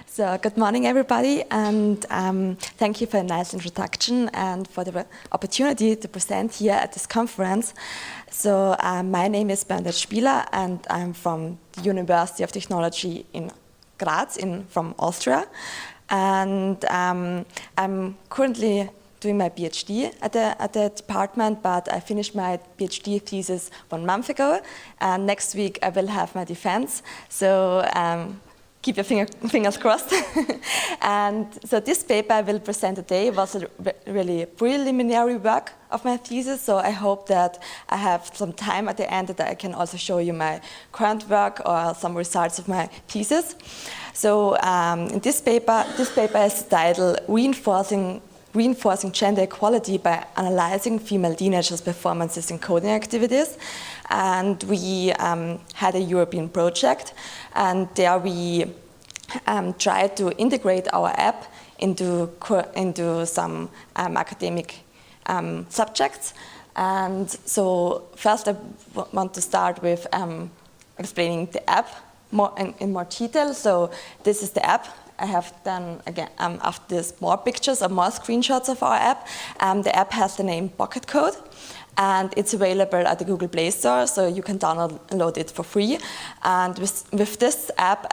So good morning, everybody, and thank you for a nice introduction and for the opportunity to present here at this conference. So my name is Bernadette Spieler, and I'm from the University of Technology in Graz, from Austria. And I'm currently doing my PhD at the department, but I finished my PhD thesis 1 month ago, and next week I will have my defense. So keep your fingers crossed. And so this paper I will present today was a really preliminary work of my thesis, so I hope that I have some time at the end that I can also show you my current work or some results of my thesis. So in this paper has the title Reinforcing Gender Equality by Analyzing Female Teenagers' Performances in Coding Activities. And we had a European project, and there we tried to integrate our app into some academic subjects. And so first I want to start with explaining the app in more detail. So this is the app. I have done, again, after this, more pictures or more screenshots of our app. The app has the name Pocket Code, and it's available at the Google Play Store, so you can download it for free. And with this app,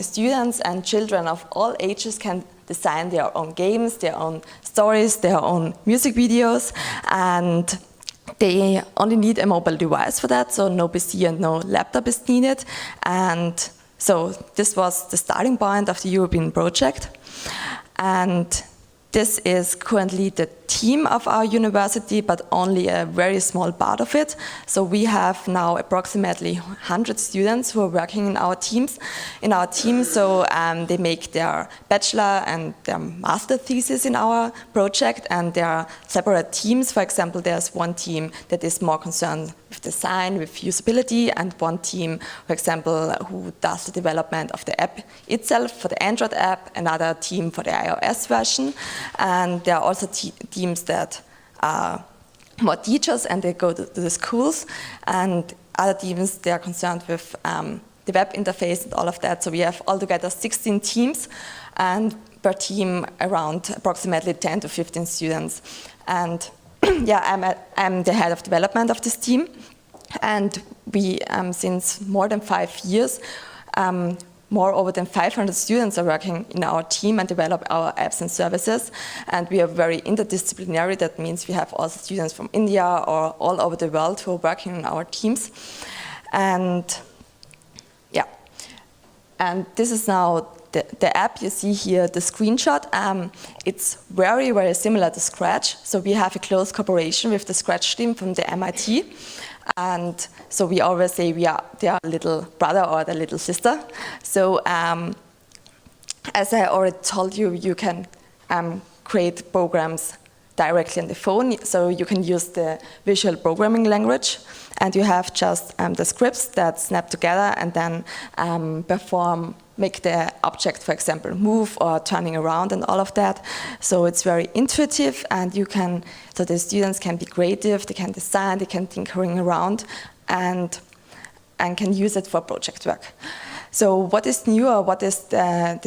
students and children of all ages can design their own games, their own stories, their own music videos, and they only need a mobile device for that, so no PC and no laptop is needed. And so this was the starting point of the European project. And this is currently the team of our university, but only a very small part of it. So we have now approximately 100 students who are working in our team. So they make their bachelor and their master thesis in our project, and there are separate teams. For example, there's one team that is more concerned with design, with usability, and one team, for example, who does the development of the app itself for the Android app, another team for the iOS version. And there are also teams that are more teachers and they go to the schools, and other teams, they are concerned with the web interface and all of that. So we have altogether 16 teams, and per team around approximately 10 to 15 students. And yeah, I'm the head of development of this team, and we, since more than 5 years, more than 500 students are working in our team and develop our apps and services. And we are very interdisciplinary. That means we have also students from India or all over the world who are working in our teams. And yeah, and this is now the app. You see here the screenshot. It's very, very similar to Scratch. So we have a close cooperation with the Scratch team from the MIT. And so we always say they are little brother or the little sister. So as I already told you, you can create programs directly on the phone. So you can use the visual programming language, and you have just the scripts that snap together and then make the object, for example, move or turning around and all of that. So it's very intuitive, and so the students can be creative, they can design, they can tinkering around, and can use it for project work. So what is new, or what is the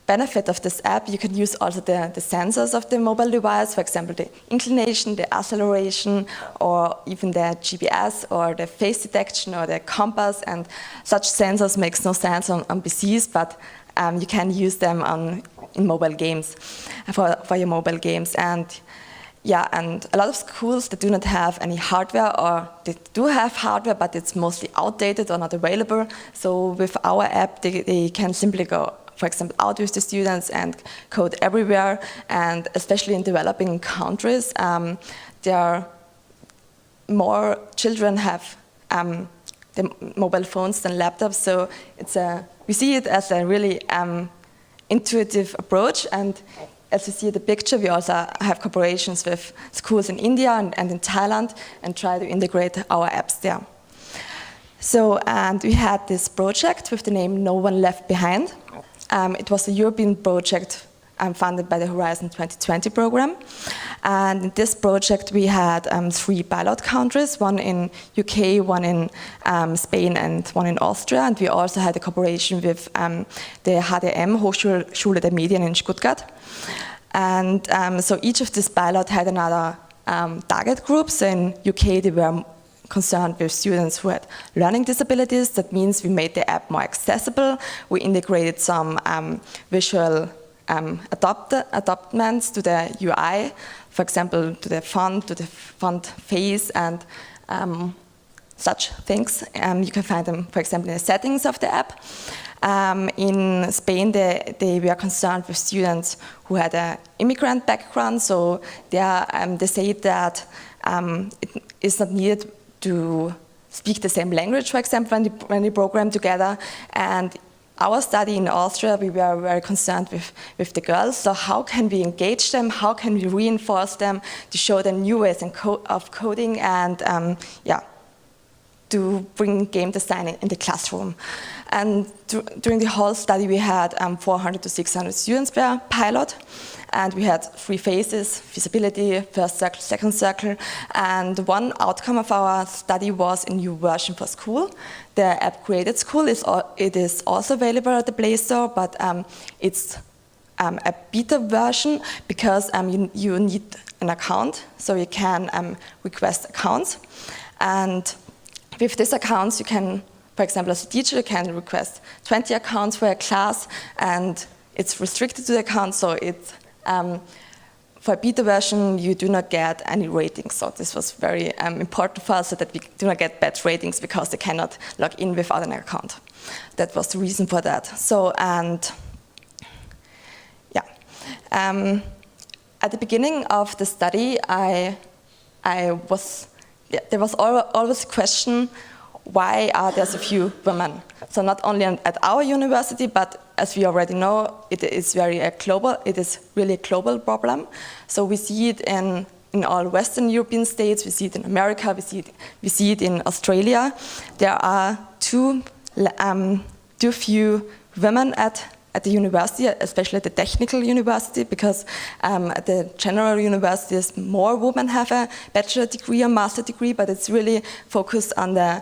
benefit of this app? You can use also the sensors of the mobile device, for example, the inclination, the acceleration, or even the GPS, or the face detection, or the compass, and such sensors makes no sense on PCs, but you can use them in mobile games, for your mobile games. And yeah, and a lot of schools that do not have any hardware, or they do have hardware, but it's mostly outdated or not available. So with our app, they can simply go, for example, out with the students and code everywhere. And especially in developing countries, there are more children have the mobile phones than laptops. So we see it as a really intuitive approach. And as you see in the picture, we also have cooperations with schools in India and in Thailand, and try to integrate our apps there. So, and we had this project with the name No One Left Behind. It was a European project funded by the Horizon 2020 program. And in this project we had 3 pilot countries, one in UK, one in Spain and one in Austria. And we also had a cooperation with the HDM, Hochschule der Medien in Stuttgart. And so each of these pilots had another target group. So in UK they were concerned with students who had learning disabilities. That means we made the app more accessible. We integrated some visual adaptations to the UI, for example, to the font face and such things. You can find them, for example, in the settings of the app. In Spain, they were concerned with students who had an immigrant background, so they say that it is not needed to speak the same language, for example, when they program together. And our study in Austria, we were very concerned with the girls. So how can we engage them? How can we reinforce them to show them new ways of coding and to bring game design in the classroom? And during the whole study, we had 400 to 600 students per pilot. And we had 3 phases: feasibility, first circle, second circle. And one outcome of our study was a new version for school. The app Created School it is also available at the Play Store, but it's a beta version because you need an account, so you can request accounts. And with these accounts, you can, for example, as a teacher, you can request 20 accounts for a class, and it's restricted to the account, so it's for a beta version, you do not get any ratings. So this was very important for us, so that we do not get bad ratings because they cannot log in without an account. That was the reason for that. So, and yeah, at the beginning of the study, there was always a question: why are there so few women? So not only at our university, but as we already know, it is really a global problem. So we see it in all Western European states, we see it in America, we see it in Australia. There are too few women at the university, especially at the technical university, because at the general universities, more women have a bachelor degree or master degree, but it's really focused on the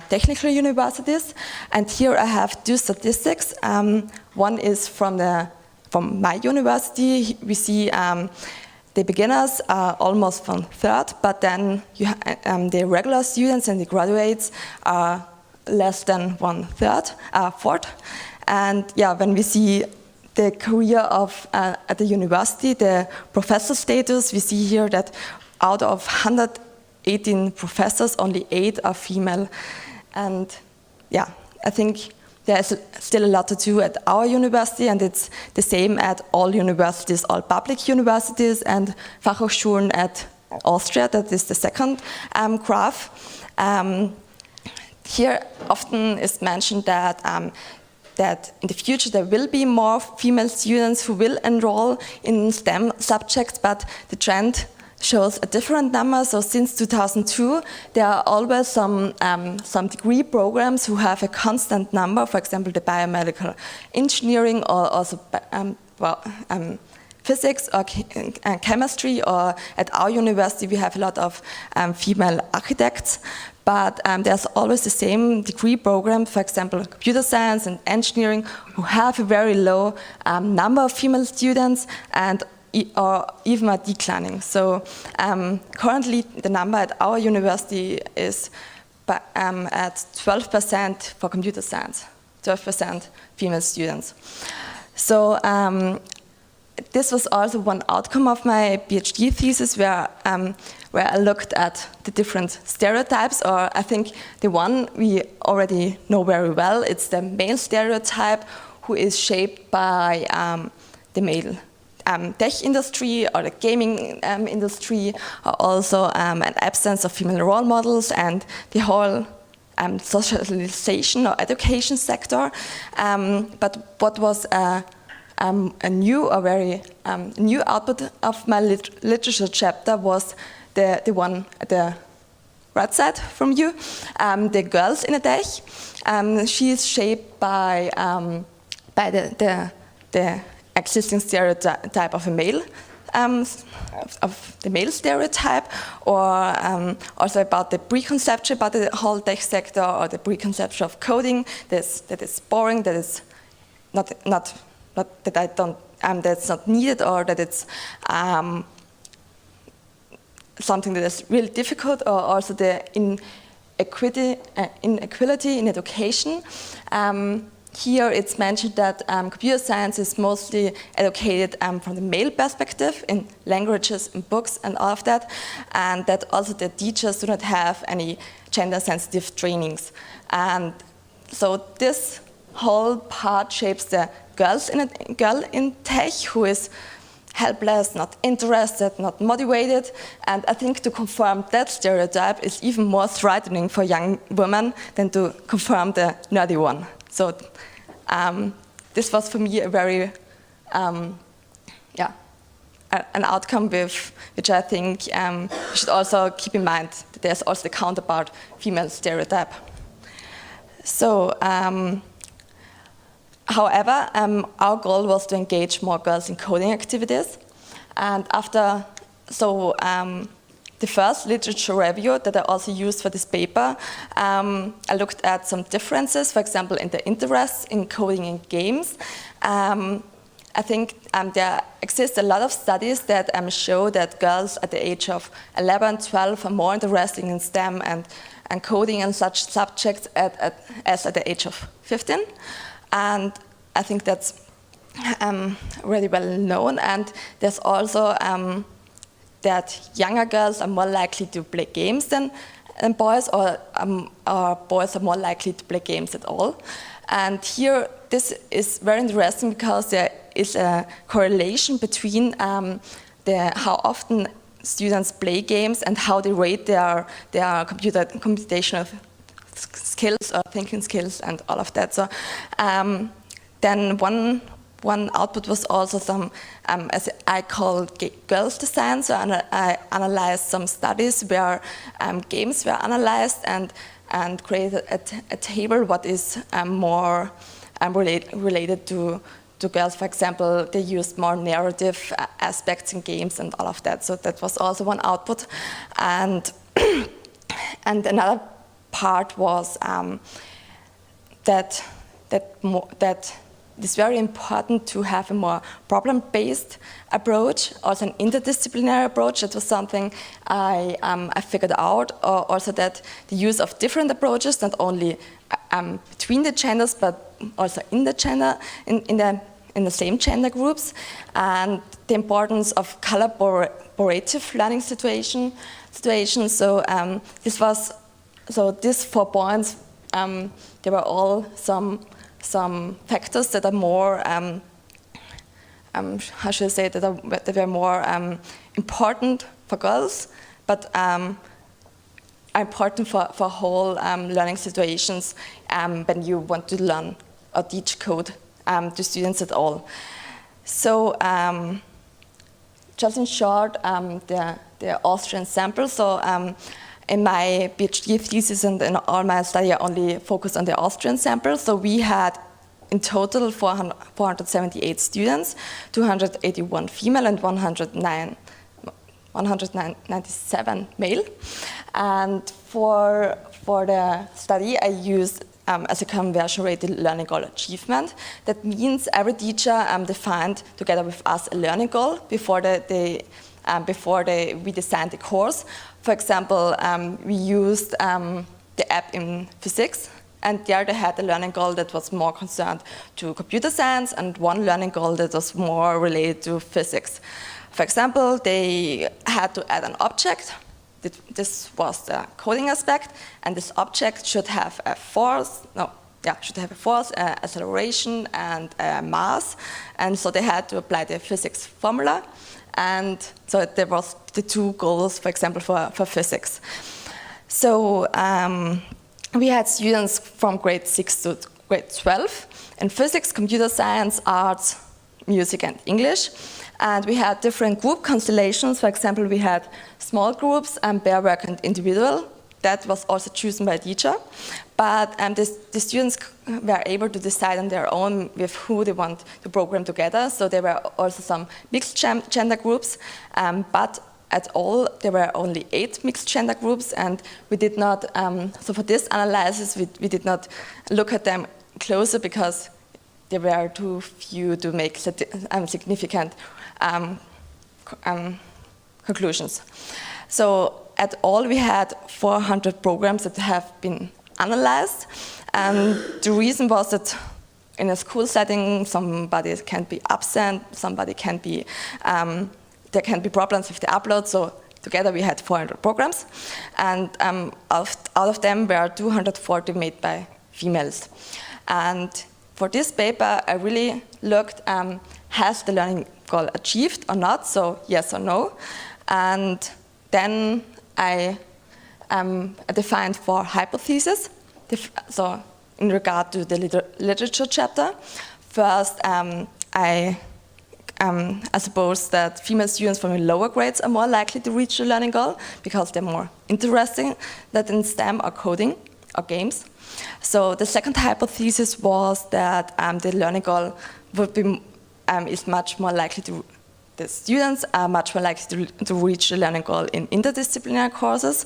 technical universities. And here I have 2 statistics. One is from my university. We see the beginners are almost 1/3, but then the regular students and the graduates are less than 1/4. And yeah, when we see the career of at the university, the professor status, we see here that out of 118 professors, only 8 are female. And yeah, I think there's still a lot to do at our university, and it's the same at all universities, all public universities and Fachhochschulen at Austria. That is the second graph. Here often is mentioned that in the future there will be more female students who will enroll in STEM subjects, but the trend shows a different number. So since 2002, there are always some degree programs who have a constant number, for example, the biomedical engineering, or also physics or chemistry, or at our university we have a lot of female architects. But there's always the same degree program, for example, computer science and engineering, who have a very low number of female students and or even are declining. So currently the number at our university is at 12% for computer science, 12% female students. So this was also one outcome of my PhD thesis, where I looked at the different stereotypes, or I think the one we already know very well. It's the male stereotype, who is shaped by the male tech industry or the gaming industry, or also an absence of female role models and the whole socialization or education sector. But what was a very new output of my literature chapter was the one at the right side from you, the girls in a tech. She is shaped by the existing stereotype of a male, of the male stereotype, or also about the preconception about the whole tech sector, or the preconception of coding that is boring, that is not that I don't that's not needed, or that it's something that is really difficult, or also the inequality in education. Here it's mentioned that computer science is mostly educated from the male perspective in languages, in books, and all of that, and that also the teachers do not have any gender-sensitive trainings. And so this whole part shapes the girl in tech, who is helpless, not interested, not motivated, and I think to confirm that stereotype is even more threatening for young women than to confirm the nerdy one. So this was for me a very, an outcome which I think we should also keep in mind, that there's also the counterpart female stereotype. So, however, our goal was to engage more girls in coding activities, and the first literature review that I also used for this paper, I looked at some differences, for example, in the interests in coding and games. I think there exist a lot of studies that show that girls at the age of 11, 12 are more interested in STEM and coding and such subjects as at the age of 15. And I think that's really well known. And there's also that younger girls are more likely to play games than boys, or boys are more likely to play games at all. And here, this is very interesting because there is a correlation between how often students play games and how they rate their computational skills or thinking skills and all of that. So then one output was also some, as I call girls design. So I analyzed some studies where games were analyzed and created a table what is more related to girls. For example, they used more narrative aspects in games and all of that. So that was also one output. And another part was that it's very important to have a more problem-based approach, also an interdisciplinary approach. That was something I figured out. Also that the use of different approaches, not only between the genders, but also in the gender, in the same gender groups, and the importance of collaborative learning situations. So these 4 points, they were all some factors that are more, how should I say, that were more important for girls, but are important for whole learning situations when you want to learn or teach code to students at all. So just in short, the Austrian sample. So in my PhD thesis and in all my study, I only focused on the Austrian sample. So we had in total 478 students, 281 female and 197 male. And for the study, I used as a conversion-rated learning goal achievement. That means every teacher defined together with us a learning goal before we designed the course. For example, we used the app in physics, and there they had a learning goal that was more concerned to computer science, and one learning goal that was more related to physics. For example, they had to add an object. This was the coding aspect, and this object should have a force, acceleration, and a mass. And so they had to apply the physics formula. And so there was the 2 goals, for example, for physics. So we had students from grade 6 to grade 12 in physics, computer science, arts, music, and English. And we had different group constellations. For example, we had small groups, pair work, and individual that was also chosen by a teacher, but the students were able to decide on their own with who they want to program together. So there were also some mixed gender groups, but at all there were only 8 mixed gender groups, and we did not, so for this analysis we did not look at them closer because there were too few to make significant conclusions. So at all we had 400 programs that have been analyzed, and the reason was that in a school setting somebody can be absent, somebody can be, there can be problems with the upload, so together we had 400 programs, and out of them were 240 made by females. And for this paper I really looked, has the learning goal achieved or not, so yes or no, and then I defined 4 hypotheses. So in regard to the literature chapter, first I suppose that female students from the lower grades are more likely to reach the learning goal because they're more interested than in STEM or coding or games. So the second hypothesis was that the learning goal would be is much more likely to. The students are much more likely to reach the learning goal in interdisciplinary courses.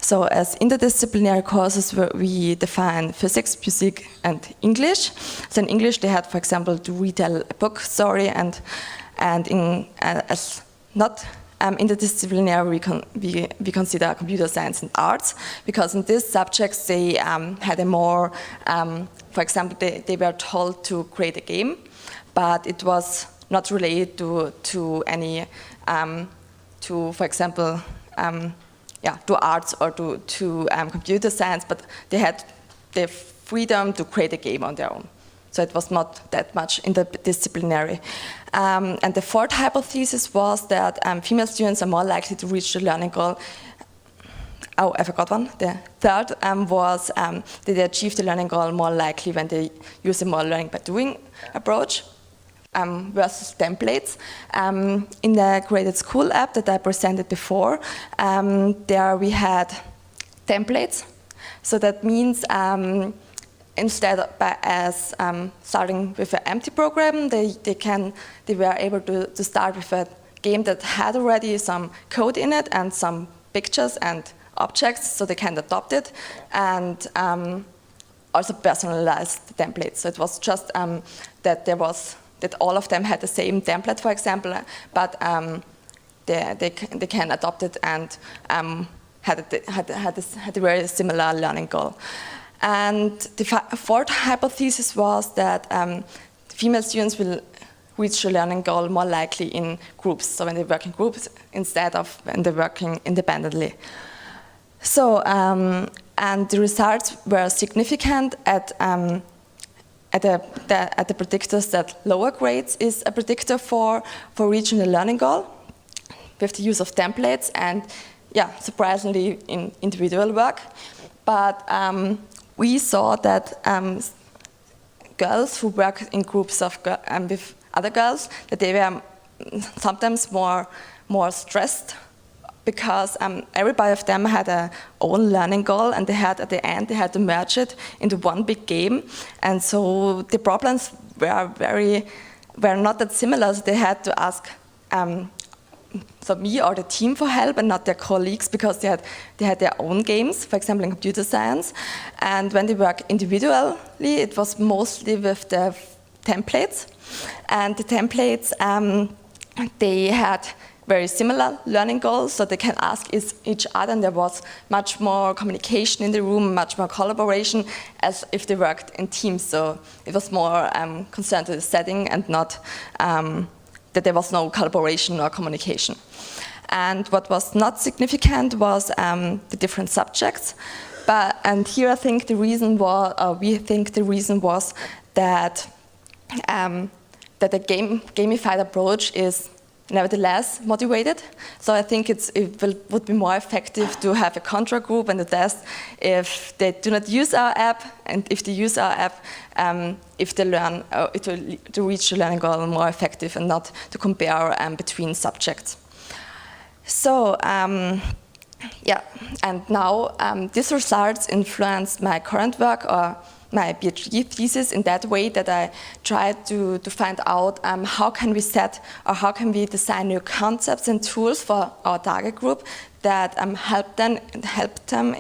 So as interdisciplinary courses, we define physics, music, and English. So in English, they had, for example, to retell a book story, and as not interdisciplinary, we consider computer science and arts, because in these subjects they had a more, for example, they were told to create a game, but it was not related to any, for example, to arts or to computer science, but they had the freedom to create a game on their own. So it was not that much interdisciplinary. And the fourth hypothesis was that female students are more likely to reach the learning goal. Oh, I forgot one. The third was that they achieve the learning goal more likely when they use a more learning by doing approach. Versus templates. In the Graded School app that I presented before, there we had templates. So that means instead of starting with an empty program, they were able to start with a game that had already some code in it and some pictures and objects, so they can adopt it, and also personalize the templates. So it was just that all of them had the same template, for example, but they can adopt it and had a very similar learning goal. And the fourth hypothesis was that female students will reach the learning goal more likely in groups, so when they work in groups instead of when they're working independently. So, and the results were significant at the predictors that lower grades is a predictor for reaching the learning goal with the use of templates and, yeah, surprisingly in individual work. But we saw that girls who work in groups of with other girls, that they were sometimes more stressed because everybody of them had their own learning goal, and at the end they had to merge it into one big game, and so the problems were not that similar. So they had to ask so me or the team for help and not their colleagues, because they had their own games, for example in computer science. And when they work individually, it was mostly with the templates, and the templates they had very similar learning goals, so they can ask each other, and there was much more communication in the room, much more collaboration, as if they worked in teams. So it was more concerned with the setting and not that there was no collaboration or communication. And what was not significant was the different subjects. And here I think the reason was, we think the reason was that that the gamified approach is nevertheless motivated. So I think would be more effective to have a control group and a test if they do not use our app, and if they use our app, if they learn to reach the learning goal more effective, and not to compare between subjects. So Yeah, and now these results influenced my current work or my PhD thesis in that way that I tried to find out how can we set or how can we design new concepts and tools for our target group that help them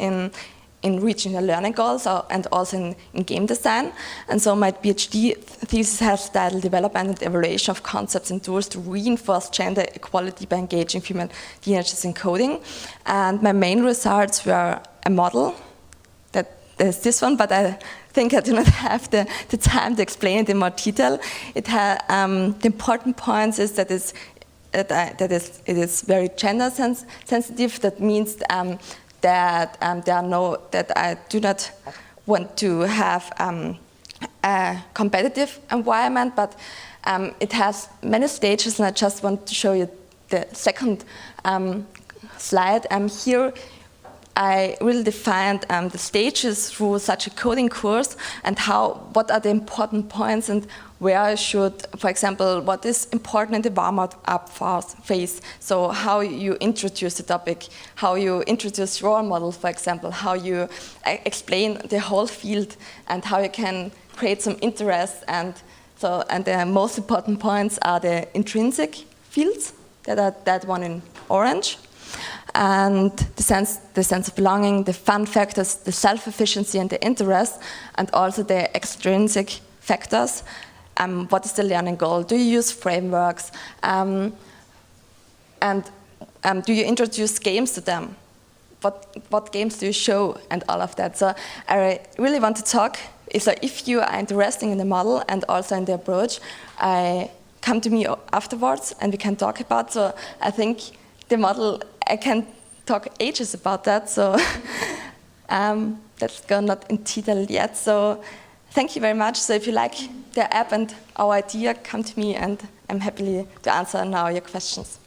in reaching their learning goals and also in game design. And so my PhD thesis has titled Development and Evaluation of Concepts and Tools to Reinforce Gender Equality by Engaging Female Teenagers in Coding. And my main results were a model, that is this one, but I think I do not have the time to explain it in more detail. It the important points is that it is very gender sensitive. That means that I do not want to have a competitive environment, but it has many stages, and I just want to show you the second slide. Here I really defined the stages through such a coding course and what are the important points and where I should, for example, what is important in the warm-up phase. So how you introduce the topic, how you introduce role models, for example, how you explain the whole field and how you can create some interest. And the most important points are the intrinsic fields, that one in orange. And the sense of belonging, the fun factors, the self-efficiency and the interest, and also the extrinsic factors. What is the learning goal? Do you use frameworks? And do you introduce games to them? What games do you show? And all of that. So I really want to talk. So if you are interested in the model and also in the approach, come to me afterwards and we can talk about. So I think the model, I can talk ages about that, so let's go not in detail yet. So thank you very much. So if you like the app and our idea, come to me and I'm happy to answer now your questions.